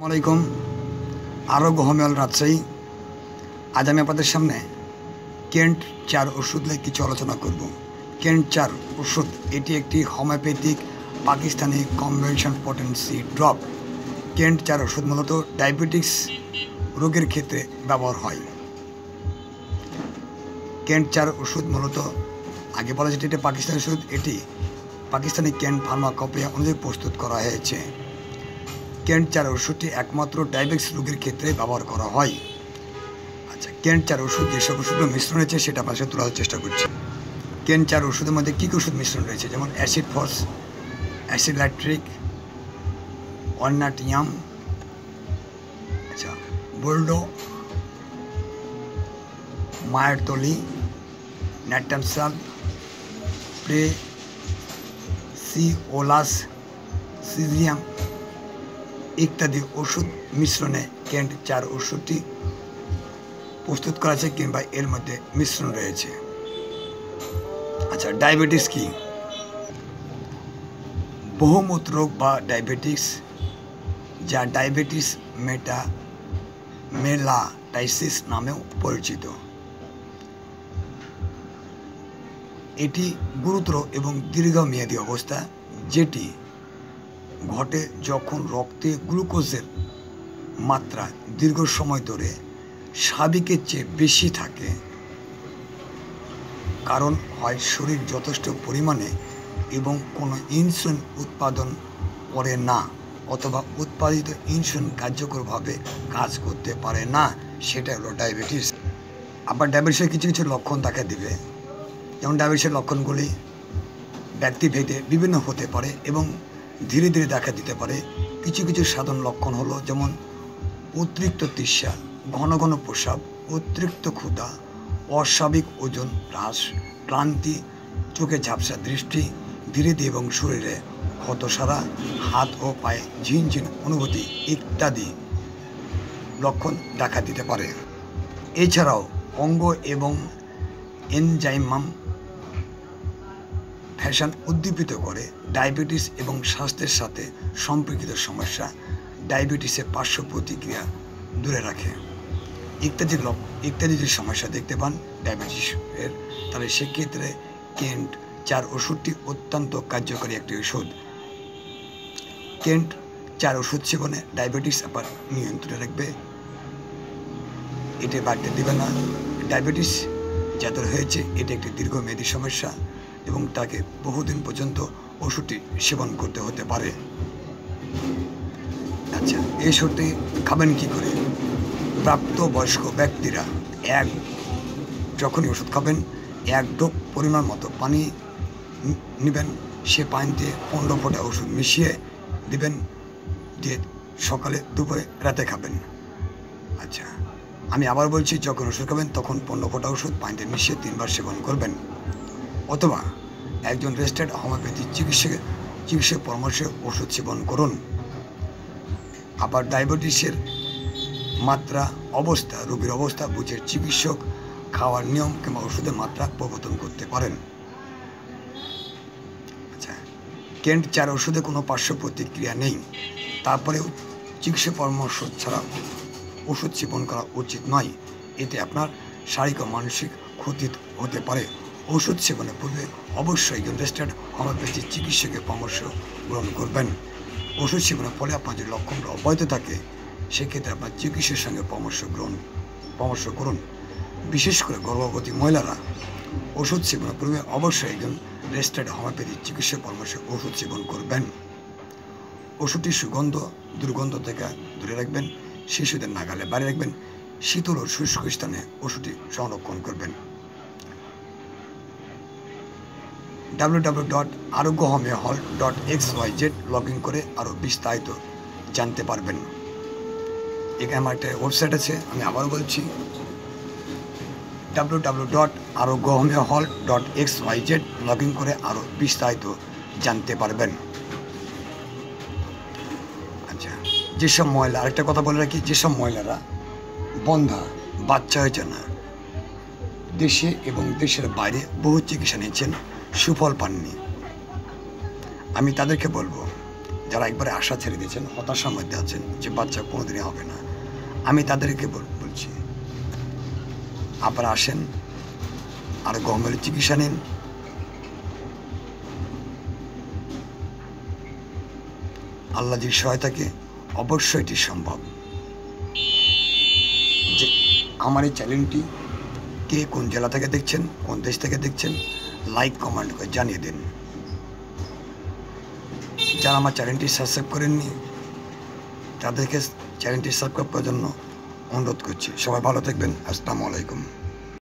আসসালামাইকুম। আরোগ্য হোমিওল রাজশাহী। আজ আমি আপনাদের সামনে কেন্ট 4 ওষুধ নিয়ে কিছু আলোচনা করব। কেন্ট 4 ওষুধ এটি একটি homeopathic Pakistani convention potency drop. Kent 4 ওষুধ মূলত ডায়াবেটিস রোগের ক্ষেত্রে ব্যবহার হয়। কেন্ট 4 ওষুধ মূলত আগে বলা যেটি পাকিস্তানি ওষুধ, এটি পাকিস্তানি কেন্ট ফার্মাকোপিয়া অনুযায়ী প্রস্তুত করা হয়েছে। কেন্ট 4 ওষুধটি একমাত্র ডায়াবেটিস রোগের ক্ষেত্রে ব্যবহার করা হয়। আচ্ছা, কেন্ট 4 ওষুধ যেসব ওষুধের মিশ্রণ রয়েছে সেটা আপনার সাথে তোলার চেষ্টা করছি। কেন্ট 4 ওষুধের মধ্যে কী কী ওষুধ মিশ্রণ রয়েছে, যেমন অ্যাসিড ফস, অ্যাসিড ল্যাট্রিক, অর্নাটিয়াম, আচ্ছা বোল্ডো, মায়ারতলি, ন্যাটামসাল, প্রেসিওলাস, সিজিয়াম ইত্যাদি ওষুধ মিশ্রণে কেন্ট 4 ওষুধটি প্রস্তুত করা আছে কিংবা এর মধ্যে মিশ্রণ রয়েছে। আচ্ছা, ডায়াবেটিস কি? বহুমূত্র রোগ বা ডায়াবেটিস, যা ডায়াবেটিস মেলাটাইসিস নামেও পরিচিত, এটি গুরুতর এবং দীর্ঘমেয়াদী অবস্থা যেটি ঘটে যখন রক্তে গ্লুকোজের মাত্রা দীর্ঘ সময় ধরে স্বাভাবিকের চেয়ে বেশি থাকে। কারণ হয় শরীর যথেষ্ট পরিমাণে এবং কোনো ইনসুলিন উৎপাদন করে না, অথবা উৎপাদিত ইনসুলিন কার্যকরভাবে কাজ করতে পারে না, সেটা হলো ডায়াবেটিস। আবার ডায়াবেটিসের কিছু কিছু লক্ষণ দেখা দিবে, যেমন ডায়াবেটিসের লক্ষণগুলি ব্যক্তিভেদে বিভিন্ন হতে পারে এবং ধীরে ধীরে দেখা দিতে পারে। কিছু কিছু সাধারণ লক্ষণ হলো যেমন অতিরিক্ত তৃষ্ণা, ঘন ঘন প্রস্রাব, অতিরিক্ত ক্ষুধা, অস্বাভাবিক ওজন হ্রাস, ক্লান্তি, চোখে ঝাপসা দৃষ্টি, ধীরে ধীরে এবং শরীরে হতসারা, হাত ও পায়ে ঝিনঝিন অনুভূতি ইত্যাদি লক্ষণ দেখা দিতে পারে। এছাড়াও অঙ্গ এবং এনজাইমাম ফ্যাশন উদ্দীপিত করে ডায়াবেটিস এবং স্বাস্থ্যের সাথে সম্পর্কিত সমস্যা, ডায়াবেটিসের পার্শ্ব প্রতিক্রিয়া দূরে রাখে ইত্যাদি যদি সমস্যা দেখতে পান ডায়াবেটিসের, তাহলে সেক্ষেত্রে কেন্ট 4 ওষুধটি অত্যন্ত কার্যকরী একটি ওষুধ। কেন্ট 4 ওষুধ সেবনে ডায়াবেটিস আবার নিয়ন্ত্রণে রাখবে, এটি বাড়তে দেবে না। ডায়াবেটিস যাদের হয়েছে এটি একটি দীর্ঘমেয়াদী সমস্যা এবং তাকে বহুদিন পর্যন্ত ওষুধটি সেবন করতে হতে পারে। আচ্ছা, এই ওষুধটি খাবেন কী করে? প্রাপ্তবয়স্ক ব্যক্তিরা যখনই ওষুধ খাবেন 1 ডোপ পরিমাণ মতো পানি নেবেন, সে পানিতে 15 ফোঁটা ওষুধ মিশিয়ে দেবেন, দিয়ে সকালে, দুপুরে, রাতে খাবেন। আচ্ছা, আমি আবার বলছি, যখন ওষুধ খাবেন তখন 15 ফোঁটা ওষুধ পানিতে মিশিয়ে 3 বার সেবন করবেন, অথবা একজন রেজিস্টার্ড হোমিওপ্যাথি চিকিৎসক পরামর্শে ওষুধ সেবন করুন। আবার ডায়াবেটিসের মাত্রা অবস্থা, রোগীর অবস্থা বুঝে চিকিৎসক খাওয়ার নিয়ম কিংবা ওষুধের মাত্রা প্রবর্তন করতে পারেন। আচ্ছা, কেন্ট 4 ওষুধে কোনো পার্শ্ব প্রতিক্রিয়া নেই, তারপরেও চিকিৎসা পরামর্শ ছাড়া ওষুধ সেবন করা উচিত নয়, এতে আপনার শারীরিক ও মানসিক ক্ষতি হতে পারে। ওষুধ সেবনের পূর্বে অবশ্যই একজন রেজিস্টার্ড হোমিওপ্যাথি চিকিৎসকের পরামর্শ গ্রহণ করবেন। ওষুধ সেবনের ফলে আপনার যদি লক্ষণটা অব্যাহত থাকে সেক্ষেত্রে আপনার চিকিৎসকের সঙ্গে পরামর্শ করুন। বিশেষ করে গর্ভবতী মহিলারা ওষুধ সেবনের পূর্বে অবশ্যই একজন রেজিস্টার্ড হোমিওপ্যাথি চিকিৎসক পরামর্শে ওষুধ সেবন করবেন। ওষুধটির সুগন্ধ দুর্গন্ধ থেকে দূরে রাখবেন, শিশুদের নাগালে বাইরে রাখবেন, শীতল ও শুষ্ক স্থানে ওষুধটি সংরক্ষণ করবেন। www.arogyohomeohol.xyz লগ ইন করে আরও বিস্তারিত জানতে পারবেন। এখানে আমার একটা ওয়েবসাইট আছে, আমি আবার বলছি, www.arogyohomeohol.xyz লগ ইন করে আরও বিস্তারিত জানতে পারবেন। আচ্ছা, যেসব মহিলা, আরেকটা কথা বলে রাখি, যেসব মহিলারা বন্ধা, বাচ্চা হয়েছে না, দেশে এবং দেশের বাইরে বহু চিকিৎসা নিয়েছেন, সুফল পাননি, আমি তাদেরকে বলবো যারা একবারে আশা ছেড়ে দিয়েছেন, হতাশার মধ্যে আছেন যে বাচ্চা কোনোদিনই হবে না, আমি তাদেরকে বলছি আপনারা আসেন আর গহমের চিকিৎসা নিন। আল্লাহর সহায়তাকে অবশ্যই এটি সম্ভব। যে আমার এই চ্যানেলটি কে কোন জেলা থেকে দেখছেন, কোন দেশ থেকে দেখছেন, লাইক কমেন্ট করে জানিয়ে দিন। যারা আমার চ্যানেলটি সাবস্ক্রাইব করেননি তাদেরকে চ্যানেলটি সাবস্ক্রাইব করার জন্য অনুরোধ করছি। সবাই ভালো থাকবেন। আসসালামু আলাইকুম।